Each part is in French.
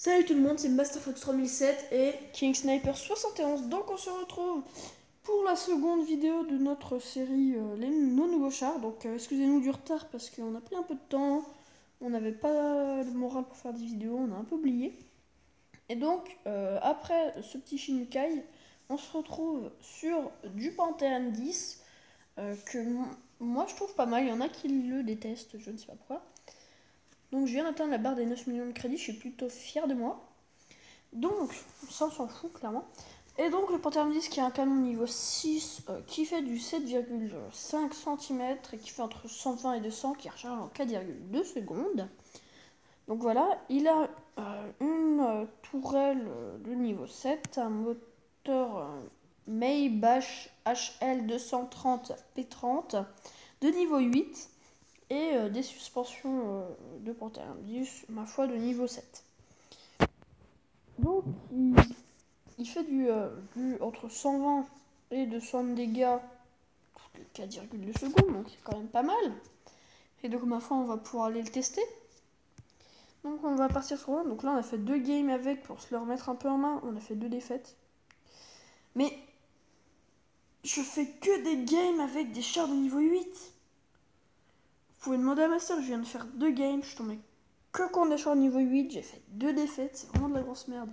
Salut tout le monde, c'est MasterFox 3007 et King Sniper 71. Donc on se retrouve pour la seconde vidéo de notre série nos nouveaux chars. Donc excusez-nous du retard parce qu'on a pris un peu de temps, on n'avait pas le moral pour faire des vidéos, on a un peu oublié. Et donc après ce petit Shinukai, on se retrouve sur du Panthéon 10 que moi je trouve pas mal. Il y en a qui le détestent, je ne sais pas pourquoi. Donc je viens d'atteindre la barre des 9 millions de crédits, je suis plutôt fier de moi. Donc, ça on s'en fout clairement. Et donc le Panthéon 10 qui a un canon niveau 6 qui fait du 7,5 cm et qui fait entre 120 et 200, qui recharge en 4,2 secondes. Donc voilà, il a une tourelle de niveau 7, un moteur Maybach HL 230 P30 de niveau 8 et des suspensions de Panthéon 10, ma foi, de niveau 7. Donc il fait du entre 120 et 200 dégâts toutes les 4,2 secondes, donc c'est quand même pas mal. Et donc ma foi on va pouvoir aller le tester. Donc on va partir sur un. Donc là on a fait 2 games avec pour se le remettre un peu en main. On a fait 2 défaites. Mais je fais que des games avec des chars de niveau 8. Vous pouvez demander à ma soeur, je viens de faire 2 games, je tombais que contre des chars de niveau 8, j'ai fait 2 défaites, c'est vraiment de la grosse merde.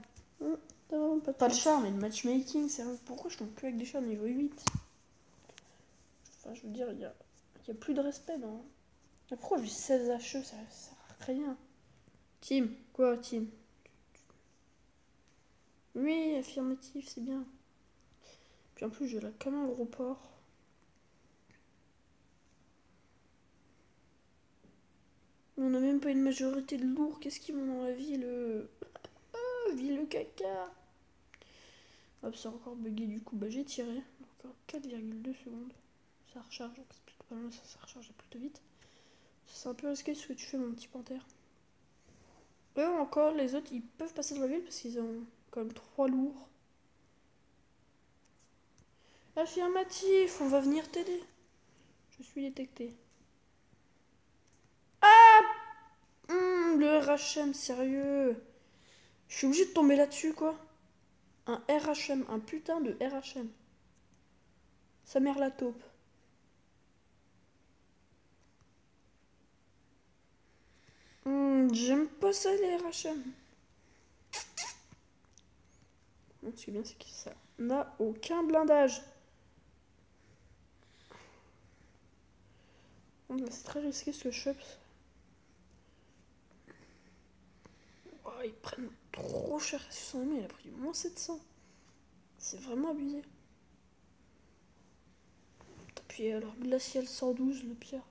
Pas le char, mais le matchmaking, sérieux. Pourquoi je tombe que avec des chars de niveau 8? Enfin, je veux dire, il y a plus de respect, non? Pourquoi j'ai 16 HE, ça sert à rien. Team, quoi, team? Oui, affirmatif, c'est bien. Puis en plus, j'ai là comme un gros porc. On n'a même pas une majorité de lourds. Qu'est-ce qu'ils m'ont dans la ville? Ville caca. Hop, c'est encore bugué du coup. Bah, j'ai tiré. Encore 4,2 secondes. Ça recharge, donc c'est plutôt pas mal, ça recharge plutôt vite. C'est un peu risqué ce que tu fais, mon petit panthère. Eux encore, les autres, ils peuvent passer dans la ville parce qu'ils ont quand même 3 lourds. Affirmatif, on va venir t'aider. Je suis détecté. Ah le RHM, sérieux. Je suis obligé de tomber là-dessus, quoi. Un RHM, un putain de RHM. Sa mère la taupe. J'aime pas ça, les RHM. Ce qui est bien, c'est que ça n'a aucun blindage. C'est très risqué ce que je fais. Oh, ils prennent trop cher. Son ami, il a pris moins 700. C'est vraiment abusé. Puis alors, Glacial 112, le pire.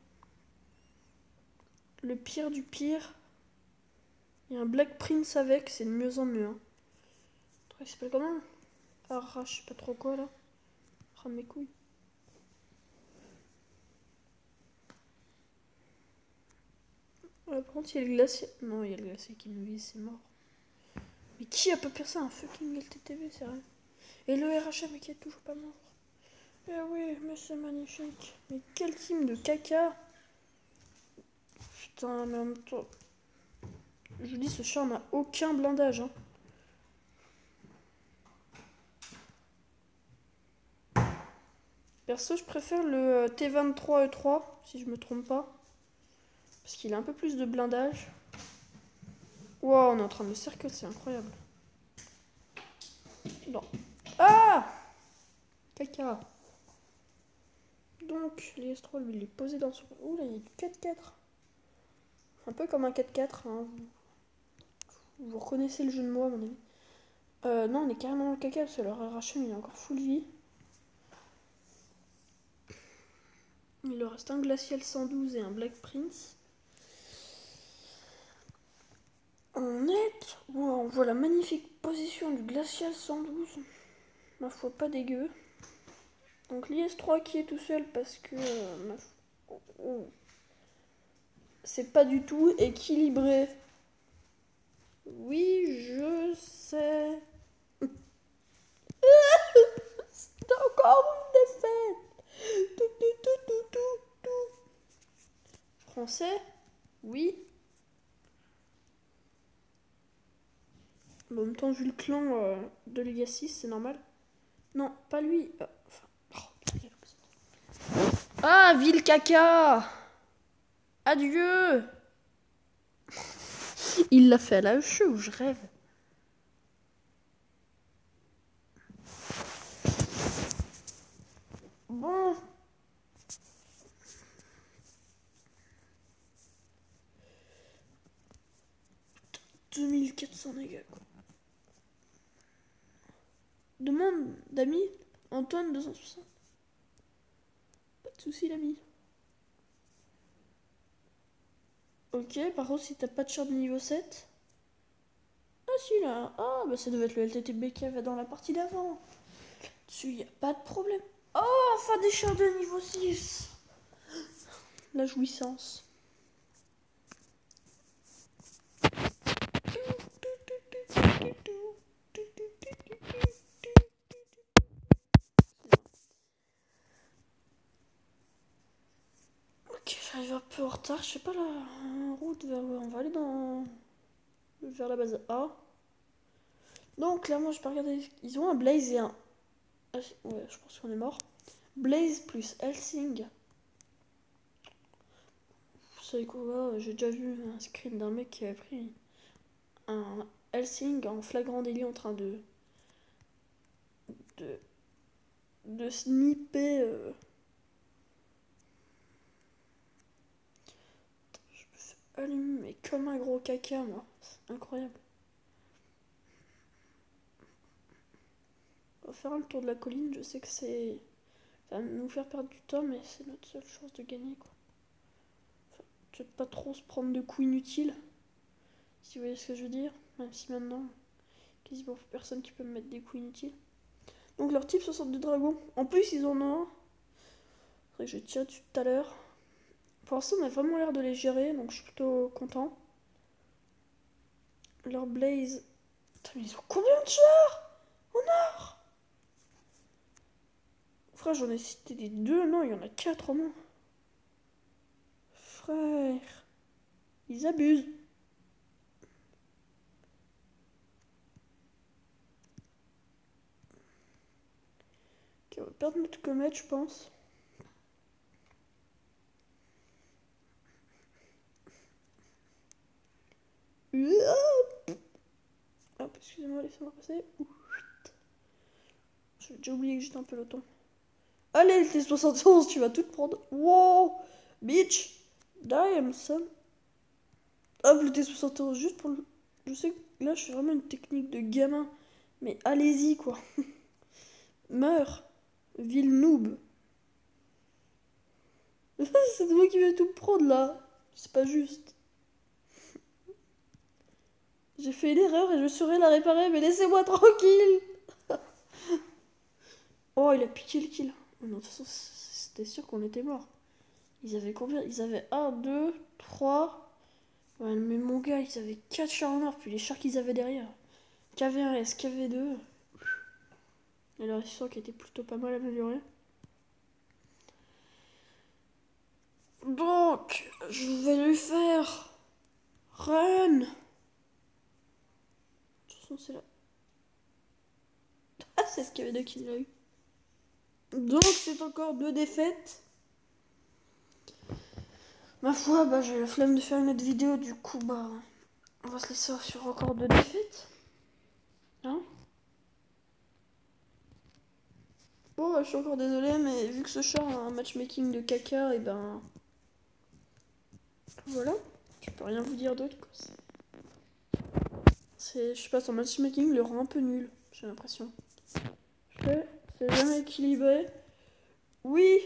Le pire du pire. Il y a un Black Prince avec, c'est de mieux en mieux. Hein. Il s'appelle comment? Ah, je sais pas trop quoi là. Ah, mes couilles. Par contre, il y a le glacier. Non, il y a le glacier qui me vise, c'est mort. Mais qui a pas percé un fucking LTTV, sérieux? Et le RHM qui est toujours pas mort. Eh oui, mais c'est magnifique. Mais quel team de caca. Putain, mais en même temps. Je vous dis, ce char n'a aucun blindage. Hein. Perso, je préfère le T23E3, si je me trompe pas. Parce qu'il a un peu plus de blindage. Wow, on est en train de le circuler, c'est incroyable. Non. Ah caca. Donc, les S3, lui, il est posé dans son... Ouh, là, il y a du 4-4. Un peu comme un 4-4. Hein. Vous reconnaissez le jeu de mots, à mon avis. Non, on est carrément dans le caca, parce que leur RHM, il est encore full vie. Il leur reste un Glacial 112 et un Black Prince. On voit la magnifique position du Glacial 112. Ma foi, pas dégueu. Donc l'IS-3 qui est tout seul parce que c'est pas du tout équilibré. Oui, je sais. C'est encore une défaite. Tout. Français? Oui. Bon, en même temps, vu le clan de Legacy, c'est normal. Non, pas lui. Ah, ville caca. Adieu. Il l'a fait à la hache ou je rêve? Bon. « 2400 dégâts, quoi. Demande d'ami Antoine 260. Pas de soucis, l'ami. Ok, par contre, si t'as pas de char de niveau 7. Ah, si, là. Ah, bah ça devait être le LTTB qu'il y avait dans la partie d'avant. Dessus, y a pas de problème. Oh, enfin des chars de niveau 6. La jouissance. Ok, j'arrive un peu en retard. Je sais pas la route vers où on va aller vers la base A. Donc, clairement, je peux regarder. Ils ont un Blaze et un. Ouais, je pense qu'on est mort. Blaze plus Helsing. Vous savez quoi? J'ai déjà vu un screen d'un mec qui avait pris un Helsing en flagrant délit en train de snipper. Je me fais allumer comme un gros caca, moi. C'est incroyable. On va faire un tour de la colline. Je sais que ça va nous faire perdre du temps, mais c'est notre seule chance de gagner, quoi. Enfin, peut-être pas trop se prendre de coups inutiles, si vous voyez ce que je veux dire. Même si maintenant, quasiment personne qui peut me mettre des coups inutiles. Donc leur type 62 dragons. En plus, ils en ont un. C'est vrai que je tiens dessus tout à l'heure. Pour l'instant, on a vraiment l'air de les gérer, donc je suis plutôt content. Leur Blaze. Putain, mais ils ont combien de chars en or? Frère, j'en ai cité des deux. Non, il y en a 4 en moins. Frère. Ils abusent. Ok, on va perdre notre comète, je pense. Hop, excusez-moi, laissez-moi passer. J'ai déjà oublié que j'étais un peloton. Allez, le T71, tu vas tout te prendre. Wow, bitch, damn, son. Hop, le T71, juste pour le. Je sais que là, je fais vraiment une technique de gamin. Mais allez-y, quoi. Meurs, ville noob. C'est moi qui vais tout me prendre, là. C'est pas juste. J'ai fait une erreur et je saurais la réparer, mais laissez-moi tranquille. Oh, il a piqué le kill. Oh non, de toute façon, c'était sûr qu'on était mort. Ils avaient combien? Ils avaient 1, 2, 3. Ouais, mais mon gars, ils avaient 4 chars en or, puis les chars qu'ils avaient derrière. KV1S, KV2. Et leur histoire qui était plutôt pas mal améliorée. Donc, je vais lui faire run. De toute façon, c'est là. Ah, c'est ce KV2 qui l'a eu. Donc, c'est encore 2 défaites. Ma foi, bah, j'ai la flemme de faire une autre vidéo, du coup, bah, on va se laisser sur encore 2 défaites. Hein? Bon, bah, je suis encore désolée, mais vu que ce chat a un matchmaking de caca, et ben. Voilà. Je peux rien vous dire d'autre, quoi. Je sais pas, son matchmaking le rend un peu nul, j'ai l'impression. C'est jamais équilibré. Oui,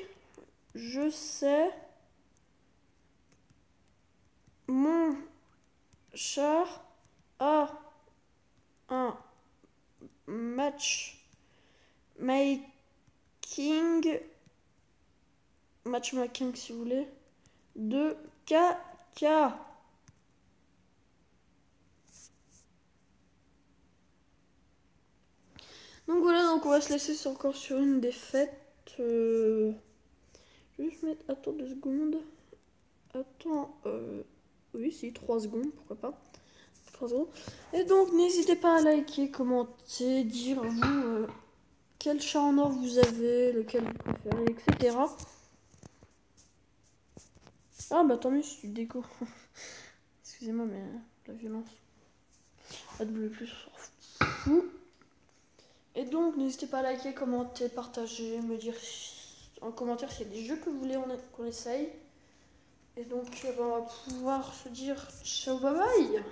je sais. Mon char a un matchmaking si vous voulez, de caca. Donc voilà, donc on va se laisser encore sur une défaite. Je vais juste mettre, attends 2 secondes. Attends, oui, si, 3 secondes, pourquoi pas. 3-0. Et donc, n'hésitez pas à liker, commenter, dire vous quel chat en or vous avez, lequel vous préférez, etc. Ah bah tant mieux si tu déco. Excusez-moi, mais la violence. AW+, on s'en fout. Et donc, n'hésitez pas à liker, commenter, partager, me dire en commentaire s'il y a des jeux que vous voulez qu'on essaye. Et donc, on va pouvoir se dire ciao, bye bye.